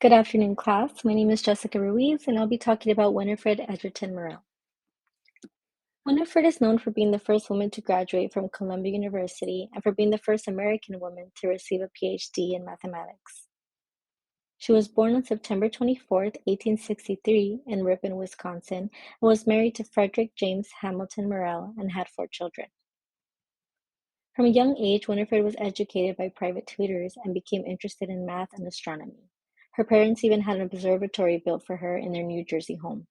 Good afternoon, class. My name is Jessica Ruiz, and I'll be talking about Winifred Edgerton Merrill. Winifred is known for being the first woman to graduate from Columbia University and for being the first American woman to receive a PhD in mathematics. She was born on September 24th, 1863, in Ripon, Wisconsin, and was married to Frederick James Hamilton Merrill and had 4 children. From a young age, Winifred was educated by private tutors and became interested in math and astronomy. Her parents even had an observatory built for her in their New Jersey home.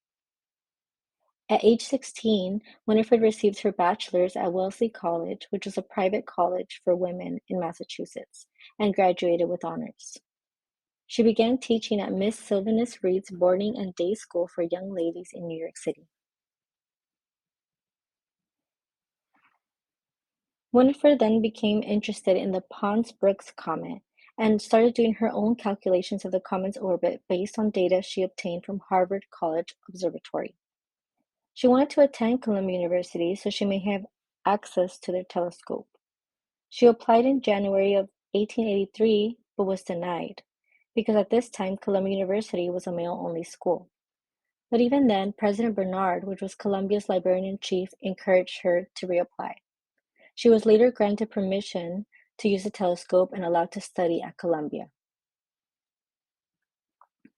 At age 16, Winifred received her bachelor's at Wellesley College, which was a private college for women in Massachusetts, and graduated with honors. She began teaching at Miss Sylvanus Reed's boarding and day school for young ladies in New York City. Winifred then became interested in the Pons-Brooks comet and started doing her own calculations of the comet's orbit based on data she obtained from Harvard College Observatory. She wanted to attend Columbia University so she may have access to their telescope. She applied in January of 1883 but was denied because at this time Columbia University was a male-only school. But even then, President Bernard, which was Columbia's librarian-in-chief, encouraged her to reapply. She was later granted permission to use the telescope and allowed to study at Columbia.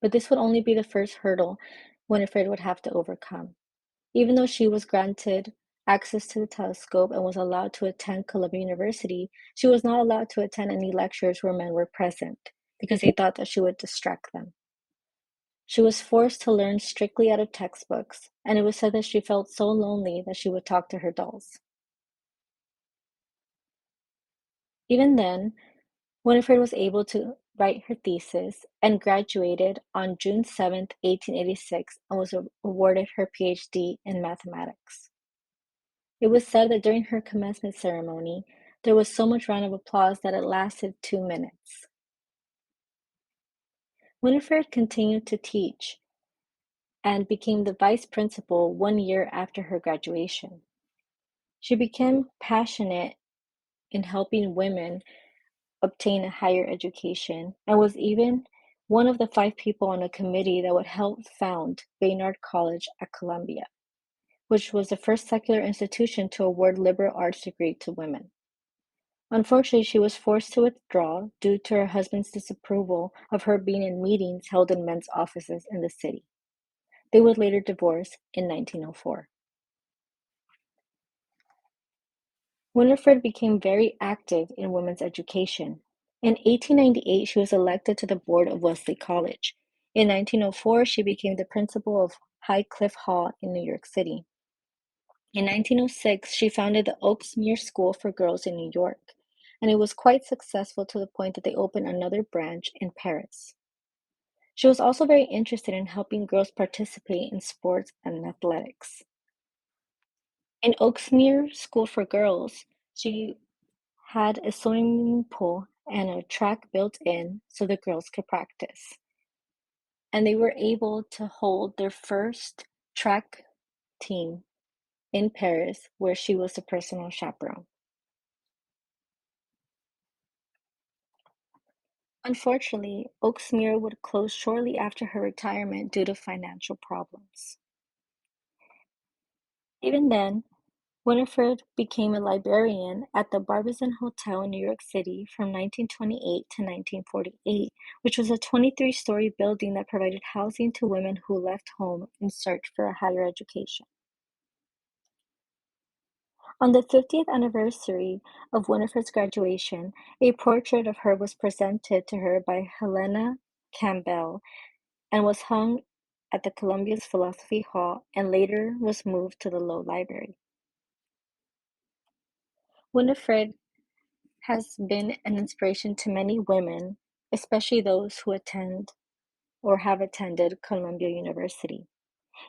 But this would only be the first hurdle Winifred would have to overcome. Even though she was granted access to the telescope and was allowed to attend Columbia University, she was not allowed to attend any lectures where men were present because they thought that she would distract them. She was forced to learn strictly out of textbooks, and it was said that she felt so lonely that she would talk to her dolls. Even then, Winifred was able to write her thesis and graduated on June 7th, 1886, and was awarded her PhD in mathematics. It was said that during her commencement ceremony, there was so much round of applause that it lasted 2 minutes. Winifred continued to teach and became the vice principal 1 year after her graduation. She became passionate in helping women obtain a higher education and was even one of the 5 people on a committee that would help found Baynard College at Columbia, which was the first secular institution to award liberal arts degree to women. Unfortunately, she was forced to withdraw due to her husband's disapproval of her being in meetings held in men's offices in the city. They would later divorce in 1904. Winifred became very active in women's education. In 1898, she was elected to the board of Wellesley College. In 1904, she became the principal of High Cliff Hall in New York City. In 1906, she founded the Oaksmere School for Girls in New York, and it was quite successful to the point that they opened another branch in Paris. She was also very interested in helping girls participate in sports and athletics. In Oaksmere School for Girls, she had a swimming pool and a track built in so the girls could practice. And they were able to hold their first track team in Paris, where she was the personal chaperone. Unfortunately, Oaksmere would close shortly after her retirement due to financial problems. Even then, Winifred became a librarian at the Barbizon Hotel in New York City from 1928 to 1948, which was a 23-story building that provided housing to women who left home in search for a higher education. On the 50th anniversary of Winifred's graduation, a portrait of her was presented to her by Helena Campbell and was hung at the Columbia's Philosophy Hall and later was moved to the Low Library. Winifred has been an inspiration to many women, especially those who attend or have attended Columbia University.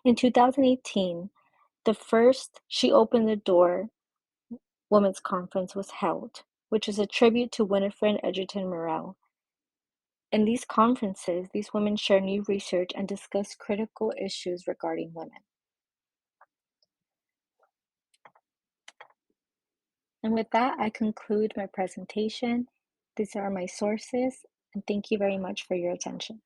In 2018, the first She Opened the Door Women's Conference was held, which is a tribute to Winifred Edgerton Merrill. In these conferences, these women share new research and discuss critical issues regarding women. And with that, I conclude my presentation. These are my sources, and thank you very much for your attention.